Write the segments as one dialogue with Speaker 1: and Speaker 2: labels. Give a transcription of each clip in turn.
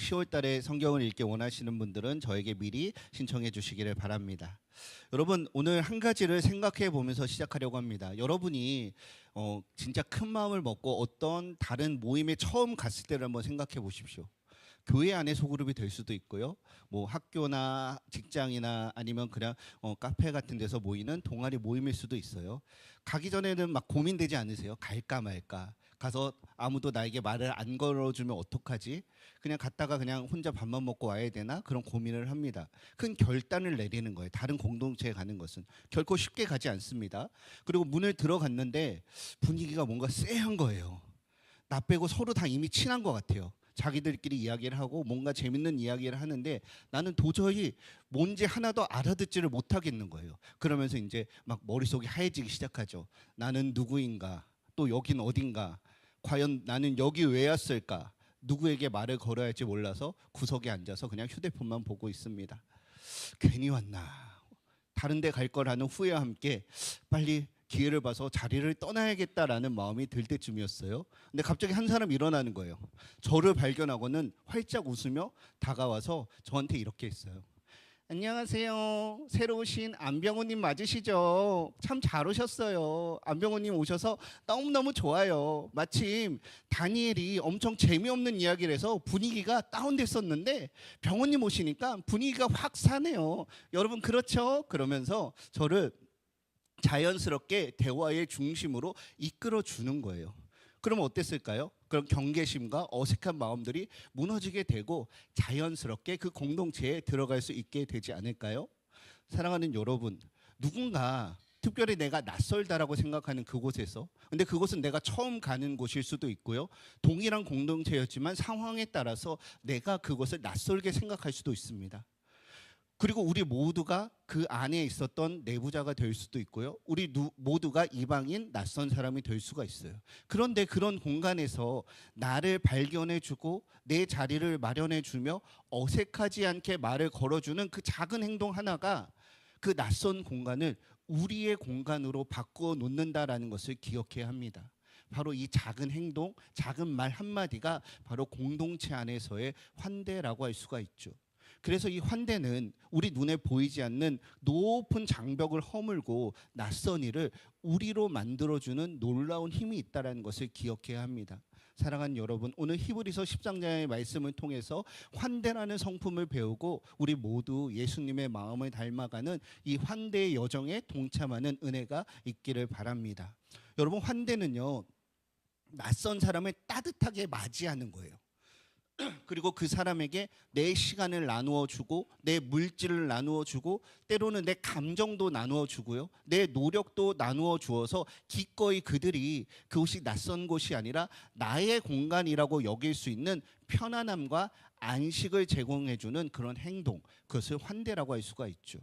Speaker 1: 10월 달에 성경을 읽기 원하시는 분들은 저에게 미리 신청해 주시기를 바랍니다. 여러분, 오늘 한 가지를 생각해 보면서 시작하려고 합니다. 여러분이 진짜 큰 마음을 먹고 어떤 다른 모임에 처음 갔을 때를 한번 생각해 보십시오. 교회 안에 소그룹이 될 수도 있고요. 뭐 학교나 직장이나 아니면 그냥 카페 같은 데서 모이는 동아리 모임일 수도 있어요. 가기 전에는 막 고민되지 않으세요? 갈까 말까? 가서 아무도 나에게 말을 안 걸어주면 어떡하지? 그냥 갔다가 그냥 혼자 밥만 먹고 와야 되나? 그런 고민을 합니다. 큰 결단을 내리는 거예요. 다른 공동체에 가는 것은 결코 쉽게 가지 않습니다. 그리고 문을 들어갔는데 분위기가 뭔가 쎄한 거예요. 나 빼고 서로 다 이미 친한 것 같아요. 자기들끼리 이야기를 하고 뭔가 재밌는 이야기를 하는데 나는 도저히 뭔지 하나도 알아듣지를 못하겠는 거예요. 그러면서 이제 막 머릿속이 하얘지기 시작하죠. 나는 누구인가? 또 여긴 어딘가? 과연 나는 여기 왜 왔을까? 누구에게 말을 걸어야 할지 몰라서 구석에 앉아서 그냥 휴대폰만 보고 있습니다. 괜히 왔나? 다른 데 갈 거라는 후회와 함께 빨리 기회를 봐서 자리를 떠나야겠다라는 마음이 들 때쯤이었어요. 근데 갑자기 한 사람이 일어나는 거예요. 저를 발견하고는 활짝 웃으며 다가와서 저한테 이렇게 했어요. 안녕하세요. 새로 오신 안병호님 맞으시죠? 참 잘 오셨어요. 안병호님 오셔서 너무너무 좋아요. 마침 다니엘이 엄청 재미없는 이야기를 해서 분위기가 다운됐었는데 병호님 오시니까 분위기가 확 사네요. 여러분 그렇죠? 그러면서 저를 자연스럽게 대화의 중심으로 이끌어 주는 거예요. 그러면 어땠을까요? 그럼 경계심과 어색한 마음들이 무너지게 되고 자연스럽게 그 공동체에 들어갈 수 있게 되지 않을까요? 사랑하는 여러분, 누군가 특별히 내가 낯설다라고 생각하는 그곳에서, 근데 그곳은 내가 처음 가는 곳일 수도 있고요. 동일한 공동체였지만 상황에 따라서 내가 그것을 낯설게 생각할 수도 있습니다. 그리고 우리 모두가 그 안에 있었던 내부자가 될 수도 있고요. 우리 모두가 이방인 낯선 사람이 될 수가 있어요. 그런데 그런 공간에서 나를 발견해주고 내 자리를 마련해주며 어색하지 않게 말을 걸어주는 그 작은 행동 하나가 그 낯선 공간을 우리의 공간으로 바꾸어 놓는다라는 것을 기억해야 합니다. 바로 이 작은 행동, 작은 말 한마디가 바로 공동체 안에서의 환대라고 할 수가 있죠. 그래서 이 환대는 우리 눈에 보이지 않는 높은 장벽을 허물고 낯선 이를 우리로 만들어주는 놀라운 힘이 있다는 것을 기억해야 합니다. 사랑하는 여러분, 오늘 히브리서 10장의 말씀을 통해서 환대라는 성품을 배우고 우리 모두 예수님의 마음을 닮아가는 이 환대의 여정에 동참하는 은혜가 있기를 바랍니다. 여러분, 환대는요, 낯선 사람을 따뜻하게 맞이하는 거예요. 그리고 그 사람에게 내 시간을 나누어 주고 내 물질을 나누어 주고 때로는 내 감정도 나누어 주고요. 내 노력도 나누어 주어서 기꺼이 그들이 그곳이 낯선 곳이 아니라 나의 공간이라고 여길 수 있는 편안함과 안식을 제공해 주는 그런 행동, 그것을 환대라고 할 수가 있죠.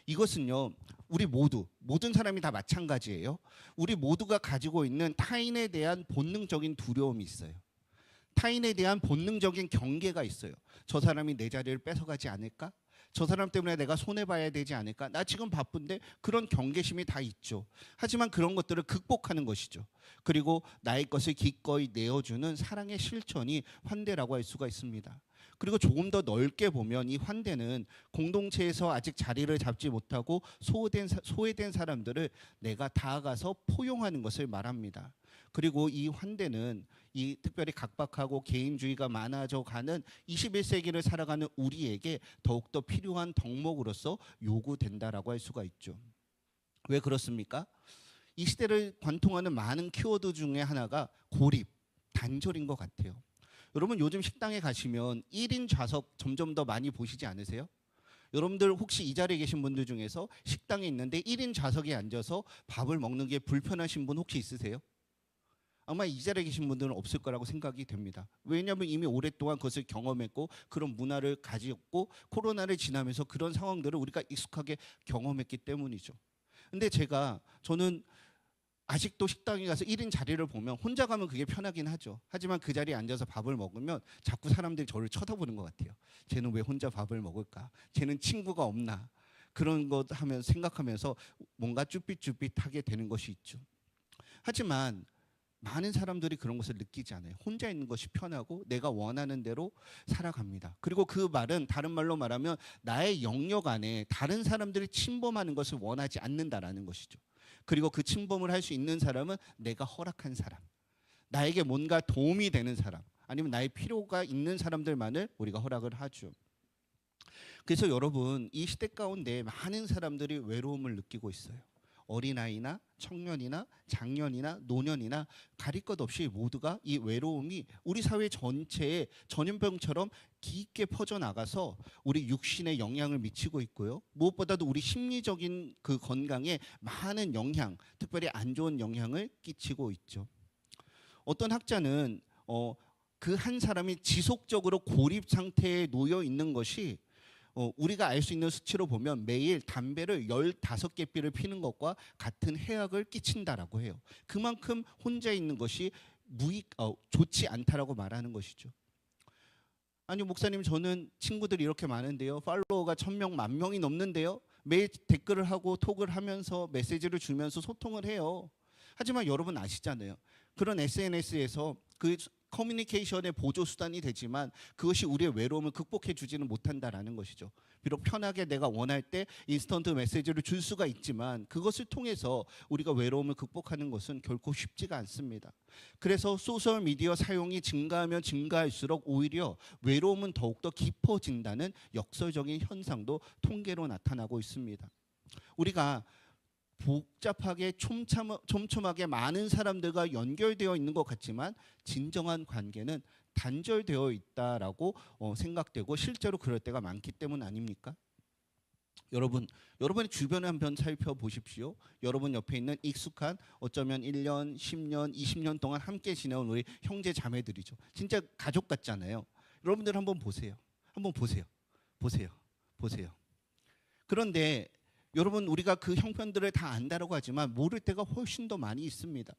Speaker 1: 이것은요, 우리 모든 사람이 다 마찬가지예요. 우리 모두가 가지고 있는 타인에 대한 본능적인 두려움이 있어요. 타인에 대한 본능적인 경계가 있어요. 저 사람이 내 자리를 뺏어가지 않을까? 저 사람 때문에 내가 손해봐야 되지 않을까? 나 지금 바쁜데. 그런 경계심이 다 있죠. 하지만 그런 것들을 극복하는 것이죠. 그리고 나의 것을 기꺼이 내어주는 사랑의 실천이 환대라고 할 수가 있습니다. 그리고 조금 더 넓게 보면 이 환대는 공동체에서 아직 자리를 잡지 못하고 소외된 사람들을 내가 다가가서 포용하는 것을 말합니다. 그리고 이 환대는 이 특별히 각박하고 개인주의가 많아져 가는 21세기를 살아가는 우리에게 더욱더 필요한 덕목으로서 요구된다라고 할 수가 있죠. 왜 그렇습니까? 이 시대를 관통하는 많은 키워드 중에 하나가 고립, 단절인 것 같아요. 여러분 요즘 식당에 가시면 1인 좌석 점점 더 많이 보시지 않으세요? 여러분들 혹시 이 자리에 계신 분들 중에서 식당에 있는데 1인 좌석에 앉아서 밥을 먹는 게 불편하신 분 혹시 있으세요? 아마 이 자리에 계신 분들은 없을 거라고 생각이 됩니다. 왜냐하면 이미 오랫동안 그것을 경험했고 그런 문화를 가지고 코로나를 지나면서 그런 상황들을 우리가 익숙하게 경험했기 때문이죠. 근데 저는 아직도 식당에 가서 1인 자리를 보면 혼자 가면 그게 편하긴 하죠. 하지만 그 자리에 앉아서 밥을 먹으면 자꾸 사람들이 저를 쳐다보는 것 같아요. 쟤는 왜 혼자 밥을 먹을까? 쟤는 친구가 없나? 그런 것 생각하면서 뭔가 쭈삣쭈삣하게 되는 것이 있죠. 하지만 많은 사람들이 그런 것을 느끼지 않아요. 혼자 있는 것이 편하고 내가 원하는 대로 살아갑니다. 그리고 그 말은 다른 말로 말하면 나의 영역 안에 다른 사람들이 침범하는 것을 원하지 않는다라는 것이죠. 그리고 그 침범을 할 수 있는 사람은 내가 허락한 사람, 나에게 뭔가 도움이 되는 사람, 아니면 나의 필요가 있는 사람들만을 우리가 허락을 하죠. 그래서 여러분, 이 시대 가운데 많은 사람들이 외로움을 느끼고 있어요. 어린아이나 청년이나 장년이나 노년이나 가릴 것 없이 모두가 이 외로움이 우리 사회 전체에 전염병처럼 깊게 퍼져나가서 우리 육신에 영향을 미치고 있고요. 무엇보다도 우리 심리적인 그 건강에 많은 영향, 특별히 안 좋은 영향을 끼치고 있죠. 어떤 학자는 그 한 사람이 지속적으로 고립 상태에 놓여 있는 것이 우리가 알 수 있는 수치로 보면 매일 담배를 15개 피를 피는 것과 같은 해악을 끼친다라고 해요. 그만큼 혼자 있는 것이 좋지 않다라고 말하는 것이죠. 아니 목사님, 저는 친구들이 이렇게 많은데요. 팔로워가 1000명, 10,000명이 넘는데요. 매일 댓글을 하고 톡을 하면서 메시지를 주면서 소통을 해요. 하지만 여러분 아시잖아요. 그런 SNS에서 그 커뮤니케이션의 보조 수단이 되지만 그것이 우리의 외로움을 극복해 주지는 못한다라는 것이죠. 비록 편하게 내가 원할 때 인스턴트 메시지를 줄 수가 있지만 그것을 통해서 우리가 외로움을 극복하는 것은 결코 쉽지가 않습니다. 그래서 소셜 미디어 사용이 증가하면 증가할수록 오히려 외로움은 더욱더 깊어진다는 역설적인 현상도 통계로 나타나고 있습니다. 우리가 복잡하게 촘촘하게 많은 사람들과 연결되어 있는 것 같지만 진정한 관계는 단절되어 있다라고 생각되고 실제로 그럴 때가 많기 때문 아닙니까? 여러분의 주변을 한번 살펴보십시오. 여러분 옆에 있는 익숙한 어쩌면 1년, 10년, 20년 동안 함께 지내온 우리 형제 자매들이죠. 진짜 가족 같잖아요. 여러분들 한번 보세요. 한번 보세요. 보세요. 그런데 여러분, 우리가 그 형편들을 다 안다라고 하지만 모를 때가 훨씬 더 많이 있습니다.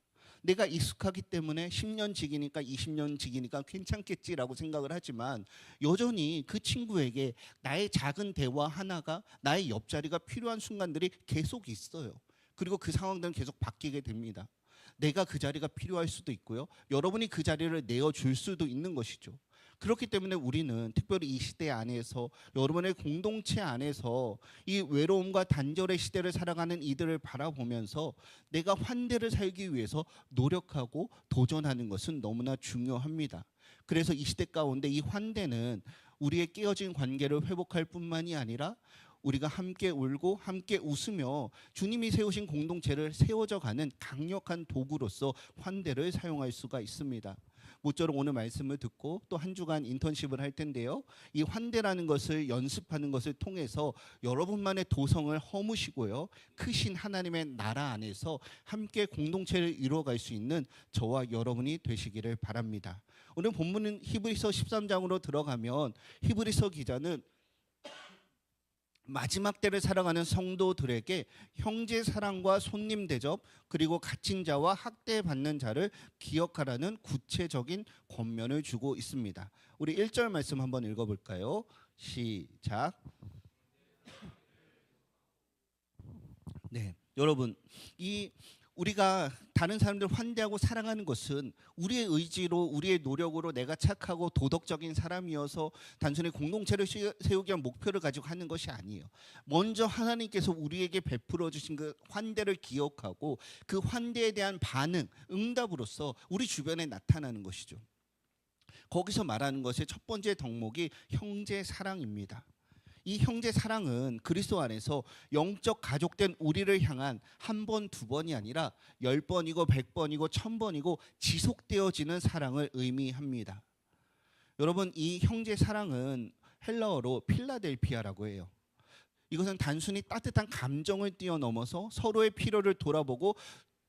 Speaker 1: 내가 익숙하기 때문에 10년 지기니까 20년 지기니까 괜찮겠지라고 생각을 하지만 여전히 그 친구에게 나의 작은 대화 하나가, 나의 옆자리가 필요한 순간들이 계속 있어요. 그리고 그 상황들은 계속 바뀌게 됩니다. 내가 그 자리가 필요할 수도 있고요. 여러분이 그 자리를 내어줄 수도 있는 것이죠. 그렇기 때문에 우리는 특별히 이 시대 안에서, 여러분의 공동체 안에서 이 외로움과 단절의 시대를 살아가는 이들을 바라보면서 내가 환대를 살기 위해서 노력하고 도전하는 것은 너무나 중요합니다. 그래서 이 시대 가운데 이 환대는 우리의 깨어진 관계를 회복할 뿐만이 아니라 우리가 함께 울고 함께 웃으며 주님이 세우신 공동체를 세워져가는 강력한 도구로서 환대를 사용할 수가 있습니다. 모쪼록 오늘 말씀을 듣고 또 한 주간 인턴십을 할 텐데요. 이 환대라는 것을 연습하는 것을 통해서 여러분만의 도성을 허무시고요. 크신 하나님의 나라 안에서 함께 공동체를 이루어갈 수 있는 저와 여러분이 되시기를 바랍니다. 오늘 본문은 히브리서 13장으로 들어가면 히브리서 기자는 마지막 때를 살아가는 성도들에게 형제 사랑과 손님 대접, 그리고 갇힌 자와 학대받는 자를 기억하라는 구체적인 권면을 주고 있습니다. 우리 1절 말씀 한번 읽어볼까요? 시작. 네, 여러분, 우리가 다른 사람들 환대하고 사랑하는 것은 우리의 의지로, 우리의 노력으로 내가 착하고 도덕적인 사람이어서 단순히 공동체를 세우기 위한 목표를 가지고 하는 것이 아니에요. 먼저 하나님께서 우리에게 베풀어 주신 그 환대를 기억하고 그 환대에 대한 반응, 응답으로서 우리 주변에 나타나는 것이죠. 거기서 말하는 것의 첫 번째 덕목이 형제 사랑입니다. 이 형제 사랑은 그리스도 안에서 영적 가족된 우리를 향한 한 번, 두 번이 아니라 10번이고 100번이고 1000번이고 지속되어지는 사랑을 의미합니다. 여러분, 이 형제 사랑은 헬라어로 필라델피아라고 해요. 이것은 단순히 따뜻한 감정을 뛰어넘어서 서로의 필요를 돌아보고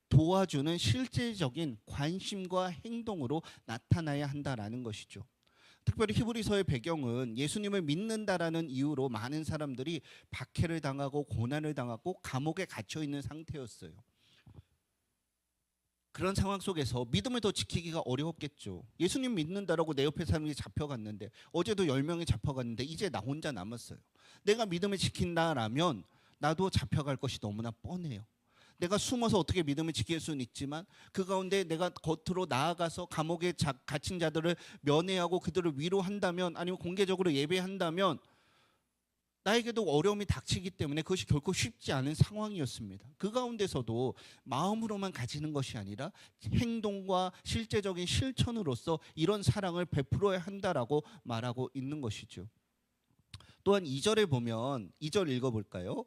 Speaker 1: 도와주는 실질적인 관심과 행동으로 나타나야 한다라는 것이죠. 특별히 히브리서의 배경은 예수님을 믿는다라는 이유로 많은 사람들이 박해를 당하고 고난을 당하고 감옥에 갇혀 있는 상태였어요. 그런 상황 속에서 믿음을 더 지키기가 어려웠겠죠. 예수님 믿는다라고 내 옆에 사람이 잡혀갔는데, 어제도 10명이 잡혀갔는데 이제 나 혼자 남았어요. 내가 믿음을 지킨다라면 나도 잡혀갈 것이 너무나 뻔해요. 내가 숨어서 어떻게 믿음을 지킬 수는 있지만 그 가운데 내가 겉으로 나아가서 감옥에 갇힌 자들을 면회하고 그들을 위로한다면, 아니면 공개적으로 예배한다면 나에게도 어려움이 닥치기 때문에 그것이 결코 쉽지 않은 상황이었습니다. 그 가운데서도 마음으로만 가지는 것이 아니라 행동과 실제적인 실천으로서 이런 사랑을 베풀어야 한다라고 말하고 있는 것이죠. 또한 2절에 보면, 2절 읽어볼까요?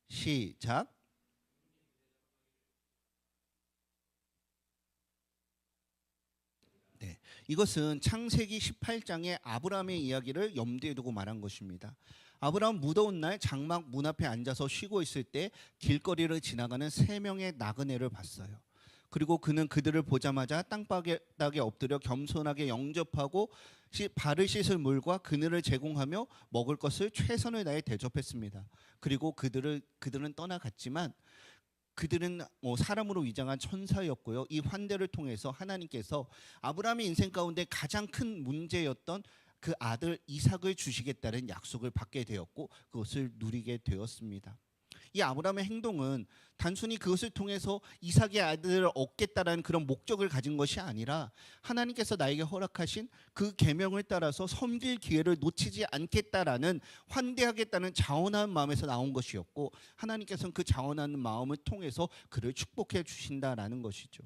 Speaker 1: 시작. 네, 이것은 창세기 18장의 아브라함의 이야기를 염두에 두고 말한 것입니다. 아브라함 무더운 날 장막 문 앞에 앉아서 쉬고 있을 때 길거리를 지나가는 3명의 나그네를 봤어요. 그리고 그는 그들을 보자마자 땅바닥에 엎드려 겸손하게 영접하고 발을 씻을 물과 그늘을 제공하며 먹을 것을 최선을 다해 대접했습니다. 그리고 그들은 떠나갔지만 그들은 사람으로 위장한 천사였고요. 이 환대를 통해서 하나님께서 아브라함의 인생 가운데 가장 큰 문제였던 그 아들 이삭을 주시겠다는 약속을 받게 되었고 그것을 누리게 되었습니다. 이 아브라함의 행동은 단순히 그것을 통해서 이삭의 아들을 얻겠다라는 그런 목적을 가진 것이 아니라 하나님께서 나에게 허락하신 그 계명을 따라서 섬길 기회를 놓치지 않겠다라는, 환대하겠다는 자원한 마음에서 나온 것이었고, 하나님께서는 그 자원하는 마음을 통해서 그를 축복해 주신다라는 것이죠.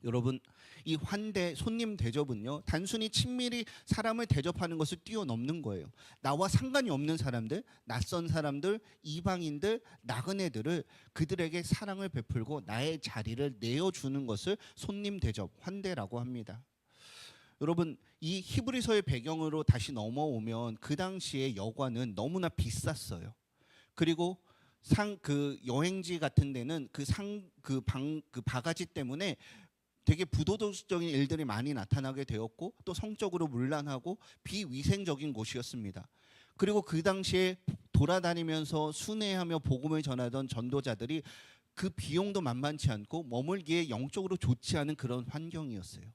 Speaker 1: 여러분, 이 환대, 손님 대접은요, 단순히 친밀히 사람을 대접하는 것을 뛰어넘는 거예요. 나와 상관이 없는 사람들, 낯선 사람들, 이방인들, 나그네들을 그들에게 사랑을 베풀고 나의 자리를 내어주는 것을 손님 대접, 환대라고 합니다. 여러분, 이 히브리서의 배경으로 다시 넘어오면 그 당시에 여관은 너무나 비쌌어요. 그리고 그 여행지 같은 데는 그 바가지 때문에 되게 부도덕적인 일들이 많이 나타나게 되었고, 또 성적으로 문란하고 비위생적인 곳이었습니다. 그리고 그 당시에 돌아다니면서 순회하며 복음을 전하던 전도자들이 그 비용도 만만치 않고 머물기에 영적으로 좋지 않은 그런 환경이었어요.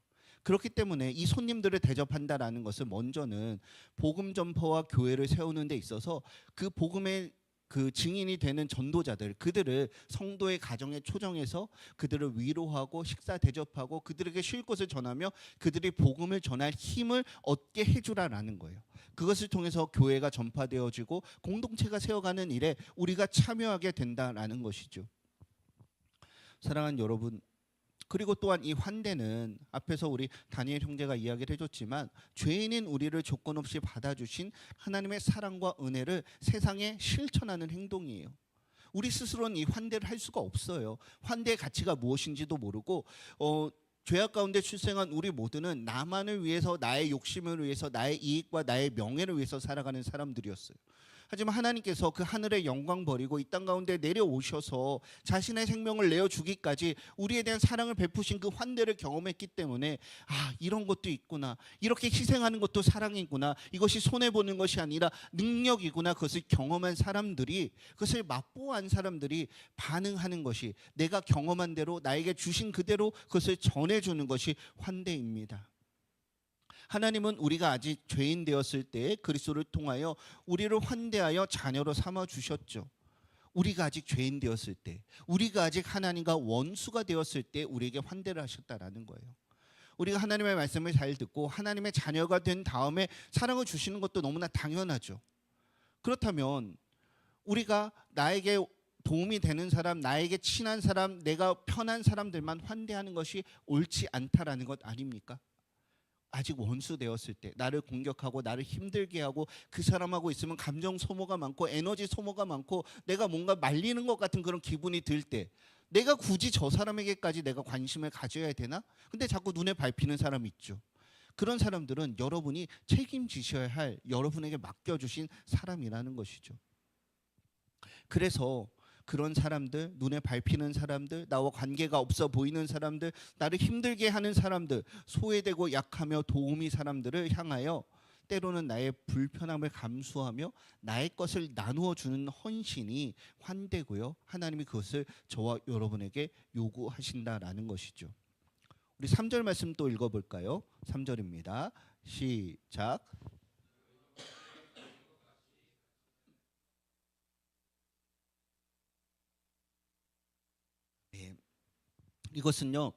Speaker 1: 그렇기 때문에 이 손님들을 대접한다라는 것은 먼저는 복음 전파와 교회를 세우는 데 있어서 그 복음의 그 증인이 되는 전도자들, 그들을 성도의 가정에 초정해서 그들을 위로하고 식사 대접하고 그들에게 쉴 곳을 전하며 그들이 복음을 전할 힘을 얻게 해주라라는 거예요. 그것을 통해서 교회가 전파되어지고 공동체가 세워가는 일에 우리가 참여하게 된다라는 것이죠. 사랑하는 여러분, 그리고 또한 이 환대는 앞에서 우리 다니엘 형제가 이야기를 해줬지만 죄인인 우리를 조건 없이 받아주신 하나님의 사랑과 은혜를 세상에 실천하는 행동이에요. 우리 스스로는 이 환대를 할 수가 없어요. 환대의 가치가 무엇인지도 모르고 죄악 가운데 출생한 우리 모두는 나만을 위해서, 나의 욕심을 위해서, 나의 이익과 나의 명예를 위해서 살아가는 사람들이었어요. 하지만 하나님께서 그 하늘의 영광 버리고 이 땅 가운데 내려오셔서 자신의 생명을 내어주기까지 우리에 대한 사랑을 베푸신 그 환대를 경험했기 때문에, 아, 이런 것도 있구나, 이렇게 희생하는 것도 사랑이구나, 이것이 손해보는 것이 아니라 능력이구나, 그것을 경험한 사람들이, 그것을 맛보한 사람들이 반응하는 것이, 내가 경험한 대로 나에게 주신 그대로 그것을 전해주는 것이 환대입니다. 하나님은 우리가 아직 죄인 되었을 때 그리스도를 통하여 우리를 환대하여 자녀로 삼아 주셨죠. 우리가 아직 죄인 되었을 때, 우리가 아직 하나님과 원수가 되었을 때 우리에게 환대를 하셨다라는 거예요. 우리가 하나님의 말씀을 잘 듣고 하나님의 자녀가 된 다음에 사랑을 주시는 것도 너무나 당연하죠. 그렇다면 우리가 나에게 도움이 되는 사람, 나에게 친한 사람, 내가 편한 사람들만 환대하는 것이 옳지 않다라는 것 아닙니까? 아직 원수 되었을 때, 나를 공격하고 나를 힘들게 하고 그 사람하고 있으면 감정 소모가 많고 에너지 소모가 많고 내가 뭔가 말리는 것 같은 그런 기분이 들 때, 내가 굳이 저 사람에게까지 내가 관심을 가져야 되나? 근데 자꾸 눈에 밟히는 사람이 있죠. 그런 사람들은 여러분이 책임지셔야 할, 여러분에게 맡겨주신 사람이라는 것이죠. 그래서 그런 사람들, 눈에 밟히는 사람들, 나와 관계가 없어 보이는 사람들, 나를 힘들게 하는 사람들, 소외되고 약하며 도우미 사람들을 향하여 때로는 나의 불편함을 감수하며 나의 것을 나누어 주는 헌신이 환대고요. 하나님이 그것을 저와 여러분에게 요구하신다라는 것이죠. 우리 3절 말씀 또 읽어볼까요? 3절입니다. 시작. 이것은요,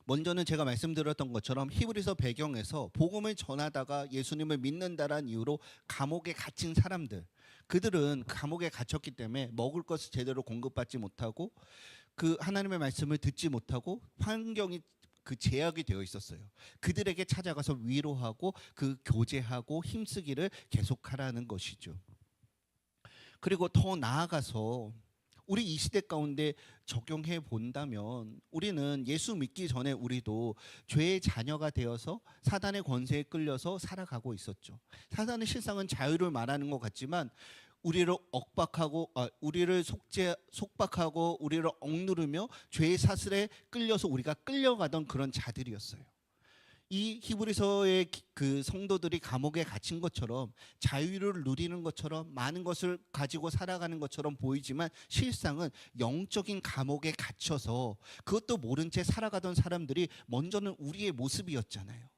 Speaker 1: 먼저는 제가 말씀드렸던 것처럼 히브리서 배경에서 복음을 전하다가 예수님을 믿는다라는 이유로 감옥에 갇힌 사람들, 그들은 감옥에 갇혔기 때문에 먹을 것을 제대로 공급받지 못하고 그 하나님의 말씀을 듣지 못하고 환경이 그 제약이 되어 있었어요. 그들에게 찾아가서 위로하고 그 교제하고 힘쓰기를 계속하라는 것이죠. 그리고 더 나아가서 우리 이 시대 가운데 적용해 본다면 우리는 예수 믿기 전에 우리도 죄의 자녀가 되어서 사단의 권세에 끌려서 살아가고 있었죠. 사단은 실상은 자유를 말하는 것 같지만 우리를 우리를 속박하고 우리를 억누르며 죄의 사슬에 끌려서 우리가 끌려가던 그런 자들이었어요. 이 히브리서의 그 성도들이 감옥에 갇힌 것처럼 자유를 누리는 것처럼 많은 것을 가지고 살아가는 것처럼 보이지만 실상은 영적인 감옥에 갇혀서 그것도 모른 채 살아가던 사람들이 먼저는 우리의 모습이었잖아요.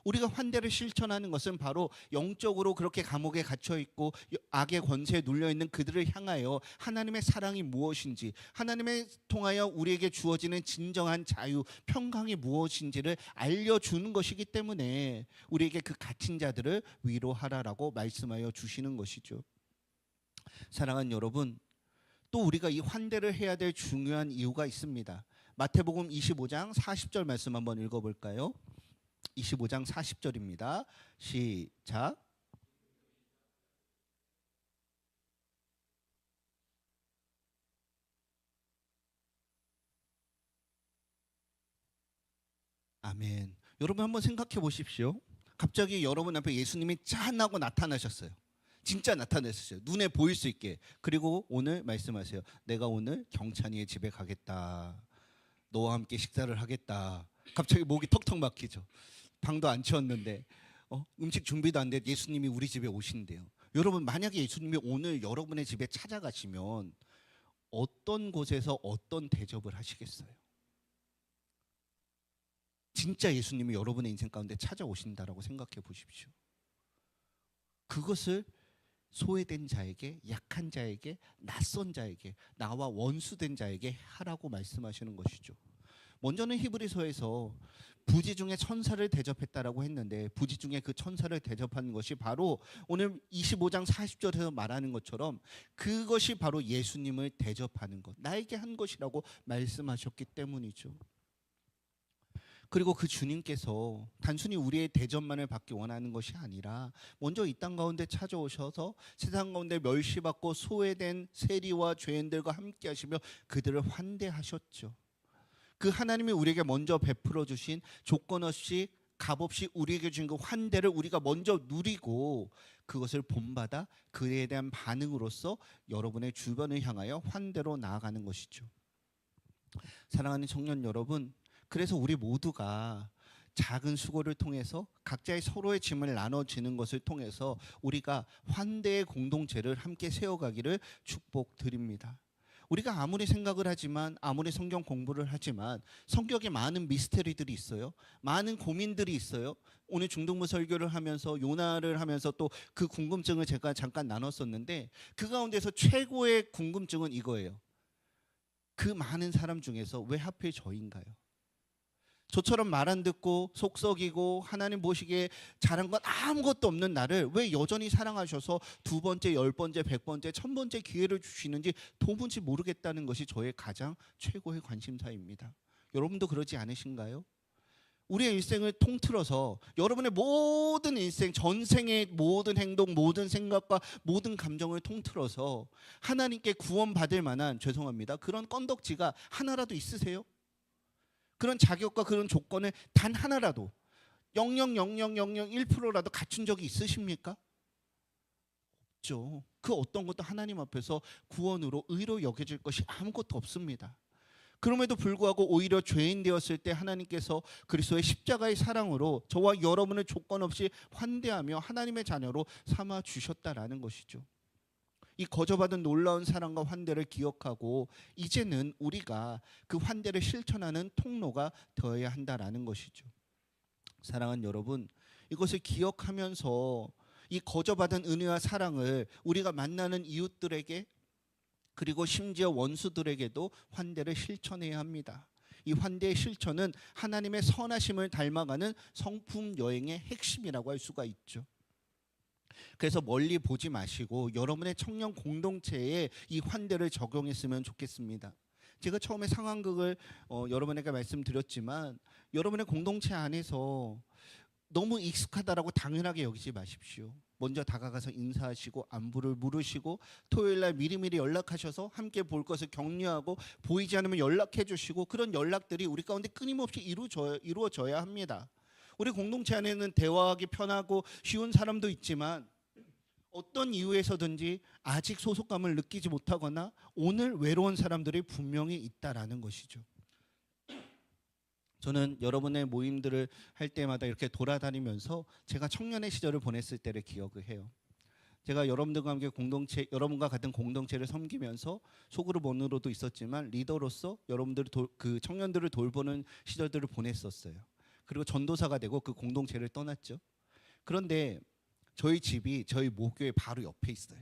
Speaker 1: 우리가 환대를 실천하는 것은 바로 영적으로 그렇게 감옥에 갇혀 있고 악의 권세에 눌려 있는 그들을 향하여 하나님의 사랑이 무엇인지, 하나님의 통하여 우리에게 주어지는 진정한 자유, 평강이 무엇인지를 알려주는 것이기 때문에 우리에게 그 갇힌 자들을 위로하라라고 말씀하여 주시는 것이죠. 사랑하는 여러분, 또 우리가 이 환대를 해야 될 중요한 이유가 있습니다. 마태복음 25장 40절 말씀 한번 읽어볼까요? 25장 40절입니다. 시작. 아멘. 여러분 한번 생각해 보십시오. 갑자기 여러분 앞에 예수님이 짠하고 나타나셨어요. 진짜 나타났어요. 눈에 보일 수 있게. 그리고 오늘 말씀하세요. 내가 오늘 경찬이의 집에 가겠다. 너와 함께 식사를 하겠다. 갑자기 목이 턱턱 막히죠. 방도 안 치웠는데 음식 준비도 안 돼. 예수님이 우리 집에 오신대요. 여러분, 만약에 예수님이 오늘 여러분의 집에 찾아가시면 어떤 곳에서 어떤 대접을 하시겠어요? 진짜 예수님이 여러분의 인생 가운데 찾아오신다라고 생각해 보십시오. 그것을 소외된 자에게, 약한 자에게, 낯선 자에게, 나와 원수된 자에게 하라고 말씀하시는 것이죠. 먼저는 히브리서에서 부지 중에 천사를 대접했다라고 했는데, 부지 중에 그 천사를 대접하는 것이 바로 오늘 25장 40절에서 말하는 것처럼 그것이 바로 예수님을 대접하는 것, 나에게 한 것이라고 말씀하셨기 때문이죠. 그리고 그 주님께서 단순히 우리의 대접만을 받기 원하는 것이 아니라 먼저 이 땅 가운데 찾아오셔서 세상 가운데 멸시받고 소외된 세리와 죄인들과 함께 하시며 그들을 환대하셨죠. 그 하나님이 우리에게 먼저 베풀어 주신 조건 없이 값없이 우리에게 주신 그 환대를 우리가 먼저 누리고 그것을 본받아 그에 대한 반응으로서 여러분의 주변을 향하여 환대로 나아가는 것이죠. 사랑하는 청년 여러분, 그래서 우리 모두가 작은 수고를 통해서 각자의 서로의 짐을 나눠지는 것을 통해서 우리가 환대의 공동체를 함께 세워가기를 축복드립니다. 우리가 아무리 생각을 하지만, 아무리 성경 공부를 하지만 성경에 많은 미스터리들이 있어요. 많은 고민들이 있어요. 오늘 중등부 설교를 하면서 요나를 하면서 또 그 궁금증을 제가 잠깐 나눴었는데, 그 가운데서 최고의 궁금증은 이거예요. 그 많은 사람 중에서 왜 하필 저인가요? 저처럼 말 안 듣고 속 썩이고 하나님 보시기에 잘한 건 아무것도 없는 나를 왜 여전히 사랑하셔서 두 번째, 열 번째, 백 번째, 천 번째 기회를 주시는지 도무지 모르겠다는 것이 저의 가장 최고의 관심사입니다. 여러분도 그러지 않으신가요? 우리의 일생을 통틀어서 여러분의 모든 일생, 전생의 모든 행동, 모든 생각과 모든 감정을 통틀어서 하나님께 구원받을 만한, 죄송합니다, 그런 건덕지가 하나라도 있으세요? 그런 자격과 그런 조건을 단 하나라도 0.00001%라도 갖춘 적이 있으십니까? 없죠. 그 어떤 것도 하나님 앞에서 구원으로, 의로 여겨질 것이 아무것도 없습니다. 그럼에도 불구하고 오히려 죄인 되었을 때 하나님께서 그리스도의 십자가의 사랑으로 저와 여러분을 조건 없이 환대하며 하나님의 자녀로 삼아 주셨다라는 것이죠. 이 거저받은 놀라운 사랑과 환대를 기억하고 이제는 우리가 그 환대를 실천하는 통로가 되어야 한다라는 것이죠. 사랑하는 여러분, 이것을 기억하면서 이 거저받은 은혜와 사랑을 우리가 만나는 이웃들에게, 그리고 심지어 원수들에게도 환대를 실천해야 합니다. 이 환대의 실천은 하나님의 선하심을 닮아가는 성품 여행의 핵심이라고 할 수가 있죠. 그래서 멀리 보지 마시고 여러분의 청년 공동체에 이 환대를 적용했으면 좋겠습니다. 제가 처음에 상황극을 여러분에게 말씀드렸지만 여러분의 공동체 안에서 너무 익숙하다라고 당연하게 여기지 마십시오. 먼저 다가가서 인사하시고 안부를 물으시고 토요일날 미리미리 연락하셔서 함께 볼 것을 격려하고 보이지 않으면 연락해 주시고 그런 연락들이 우리 가운데 끊임없이 이루어져야 합니다. 우리 공동체 안에는 대화하기 편하고 쉬운 사람도 있지만 어떤 이유에서든지 아직 소속감을 느끼지 못하거나 오늘 외로운 사람들이 분명히 있다라는 것이죠. 저는 여러분의 모임들을 할 때마다 이렇게 돌아다니면서 제가 청년의 시절을 보냈을 때를 기억을 해요. 제가 여러분들과 함께 여러분과 같은 공동체를 섬기면서 소그룹원으로도 있었지만 리더로서 그 청년들을 돌보는 시절들을 보냈었어요. 그리고 전도사가 되고 그 공동체를 떠났죠. 그런데 저희 집이 저희 모교의 바로 옆에 있어요.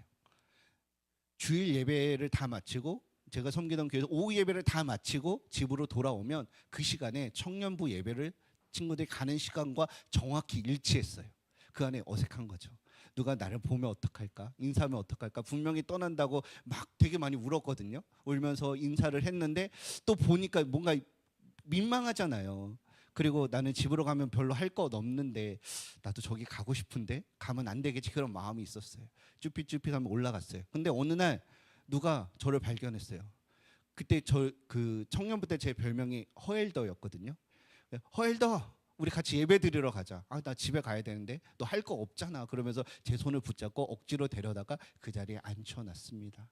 Speaker 1: 주일 예배를 다 마치고 제가 섬기던 교회에서 오후 예배를 다 마치고 집으로 돌아오면 그 시간에 청년부 예배를 친구들이 가는 시간과 정확히 일치했어요. 그 안에 어색한 거죠. 누가 나를 보면 어떡할까? 인사하면 어떡할까? 분명히 떠난다고 막 되게 많이 울었거든요. 울면서 인사를 했는데 또 보니까 뭔가 민망하잖아요. 그리고 나는 집으로 가면 별로 할 것 없는데 나도 저기 가고 싶은데 가면 안 되겠지 그런 마음이 있었어요. 쭈삣쭈삣 하면 올라갔어요. 근데 어느 날 누가 저를 발견했어요. 그때 그 청년부 때 제 별명이 허엘더였거든요. 허엘더 우리 같이 예배 드리러 가자. 아, 나 집에 가야 되는데 너 할 거 없잖아. 그러면서 제 손을 붙잡고 억지로 데려다가 그 자리에 앉혀놨습니다.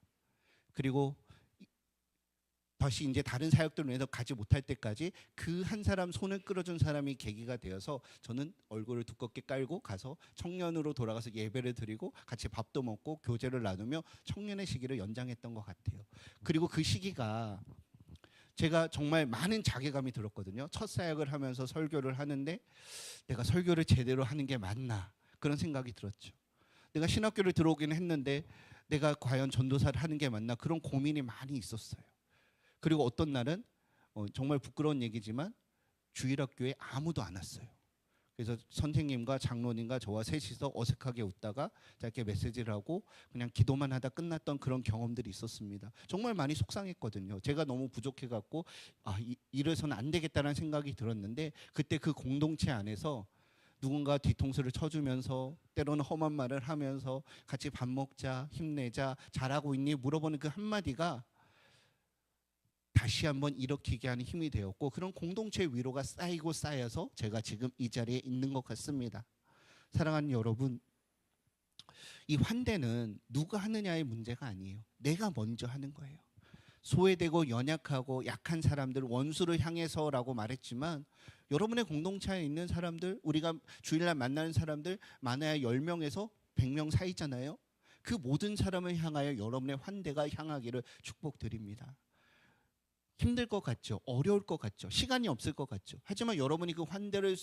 Speaker 1: 그리고 다시 이제 다른 사역들을 위해서 가지 못할 때까지 그 한 사람 손을 끌어준 사람이 계기가 되어서 저는 얼굴을 두껍게 깔고 가서 청년으로 돌아가서 예배를 드리고 같이 밥도 먹고 교제를 나누며 청년의 시기를 연장했던 것 같아요. 그리고 그 시기가 제가 정말 많은 자괴감이 들었거든요. 첫 사역을 하면서 설교를 하는데 내가 설교를 제대로 하는 게 맞나 그런 생각이 들었죠. 내가 신학교를 들어오긴 했는데 내가 과연 전도사를 하는 게 맞나 그런 고민이 많이 있었어요. 그리고 어떤 날은 정말 부끄러운 얘기지만 주일학교에 아무도 안 왔어요. 그래서 선생님과 장로님과 저와 셋이서 어색하게 웃다가 짧게 메시지를 하고 그냥 기도만 하다 끝났던 그런 경험들이 있었습니다. 정말 많이 속상했거든요. 제가 너무 부족해갖고 이래서는 안 되겠다는 생각이 들었는데 그때 그 공동체 안에서 누군가 뒤통수를 쳐주면서 때로는 험한 말을 하면서 같이 밥 먹자, 힘내자, 잘하고 있니? 물어보는 그 한마디가 다시 한번 일으키게 하는 힘이 되었고 그런 공동체 위로가 쌓이고 쌓여서 제가 지금 이 자리에 있는 것 같습니다. 사랑하는 여러분, 이 환대는 누가 하느냐의 문제가 아니에요. 내가 먼저 하는 거예요. 소외되고 연약하고 약한 사람들, 원수를 향해서라고 말했지만 여러분의 공동체에 있는 사람들, 우리가 주일날 만나는 사람들 많아야 10명에서 100명 사이잖아요. 그 모든 사람을 향하여 여러분의 환대가 향하기를 축복드립니다. 힘들 것 같죠. 어려울 것 같죠. 시간이 없을 것 같죠. 하지만 여러분이 그 환대를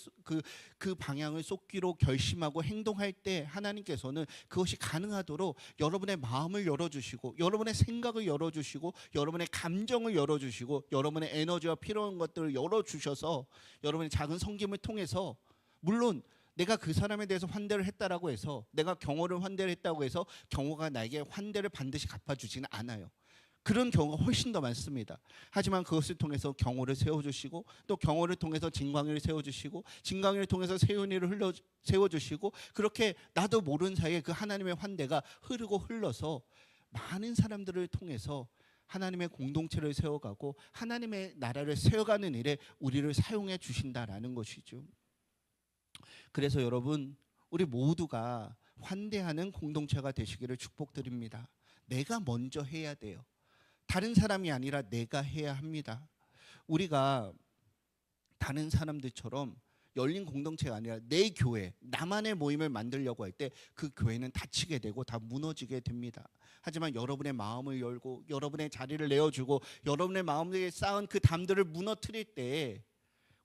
Speaker 1: 그 방향을 쏟기로 결심하고 행동할 때 하나님께서는 그것이 가능하도록 여러분의 마음을 열어주시고 여러분의 생각을 열어주시고 여러분의 감정을 열어주시고 여러분의 에너지와 필요한 것들을 열어주셔서 여러분의 작은 섬김을 통해서 물론 내가 그 사람에 대해서 환대를 했다라고 해서 내가 경호를 환대를 했다고 해서 경호가 나에게 환대를 반드시 갚아주지는 않아요. 그런 경우가 훨씬 더 많습니다. 하지만 그것을 통해서 경호를 세워주시고 또 경호를 통해서 진광이를 세워주시고 진광이를 통해서 세운이를 세워주시고 그렇게 나도 모르는 사이에 그 하나님의 환대가 흐르고 흘러서 많은 사람들을 통해서 하나님의 공동체를 세워가고 하나님의 나라를 세워가는 일에 우리를 사용해 주신다라는 것이죠. 그래서 여러분 우리 모두가 환대하는 공동체가 되시기를 축복드립니다. 내가 먼저 해야 돼요. 다른 사람이 아니라 내가 해야 합니다. 우리가 다른 사람들처럼 열린 공동체가 아니라 내 교회, 나만의 모임을 만들려고 할 때 그 교회는 다치게 되고 다 무너지게 됩니다. 하지만 여러분의 마음을 열고 여러분의 자리를 내어주고 여러분의 마음에 쌓은 그 담들을 무너뜨릴 때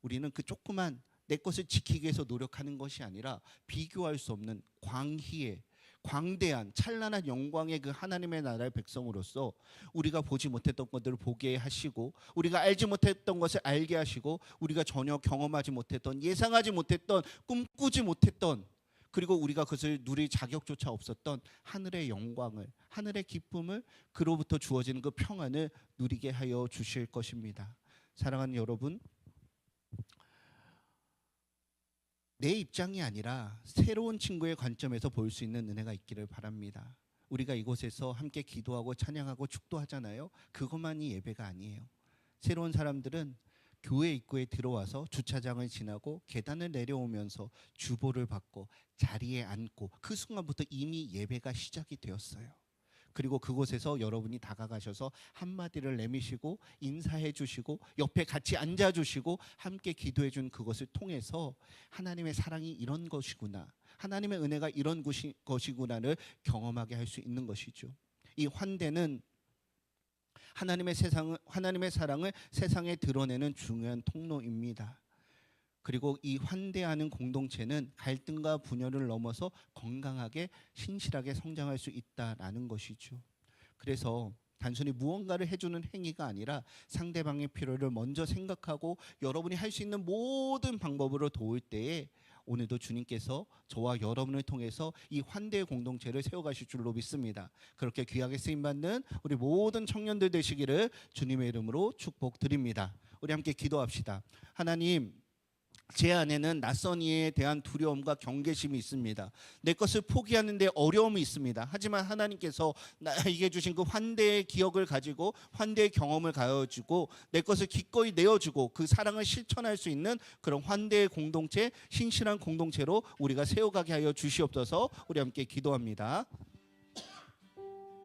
Speaker 1: 우리는 그 조그만 내 것을 지키기 위해서 노력하는 것이 아니라 비교할 수 없는 광희의 광대한 찬란한 영광의 그 하나님의 나라의 백성으로서 우리가 보지 못했던 것들을 보게 하시고, 우리가 알지 못했던 것을 알게 하시고, 우리가 전혀 경험하지 못했던, 예상하지 못했던, 꿈꾸지 못했던, 그리고 우리가 그것을 누릴 자격조차 없었던 하늘의 영광을, 하늘의 기쁨을, 그로부터 주어지는 그 평안을 누리게 하여 주실 것입니다. 사랑하는 여러분, 내 입장이 아니라 새로운 친구의 관점에서 볼 수 있는 은혜가 있기를 바랍니다. 우리가 이곳에서 함께 기도하고 찬양하고 축도하잖아요. 그것만이 예배가 아니에요. 새로운 사람들은 교회 입구에 들어와서 주차장을 지나고 계단을 내려오면서 주보를 받고 자리에 앉고, 그 순간부터 이미 예배가 시작이 되었어요. 그리고 그곳에서 여러분이 다가가셔서 한마디를 내미시고 인사해 주시고 옆에 같이 앉아 주시고 함께 기도해 준 그것을 통해서 하나님의 사랑이 이런 것이구나, 하나님의 은혜가 이런 것이구나를 경험하게 할 수 있는 것이죠. 이 환대는 하나님의 사랑을 세상에 드러내는 중요한 통로입니다. 그리고 이 환대하는 공동체는 갈등과 분열을 넘어서 건강하게 신실하게 성장할 수 있다라는 것이죠. 그래서 단순히 무언가를 해주는 행위가 아니라 상대방의 필요를 먼저 생각하고 여러분이 할 수 있는 모든 방법으로 도울 때에 오늘도 주님께서 저와 여러분을 통해서 이 환대의 공동체를 세워가실 줄로 믿습니다. 그렇게 귀하게 쓰임받는 우리 모든 청년들 되시기를 주님의 이름으로 축복드립니다. 우리 함께 기도합시다. 하나님, 제 안에는 낯선 이에 대한 두려움과 경계심이 있습니다. 내 것을 포기하는 데 어려움이 있습니다. 하지만 하나님께서 나에게 주신 그 환대의 기억을 가지고 환대의 경험을 가져주고 내 것을 기꺼이 내어주고 그 사랑을 실천할 수 있는 그런 환대의 공동체, 신실한 공동체로 우리가 세워가게 하여 주시옵소서. 우리 함께 기도합니다.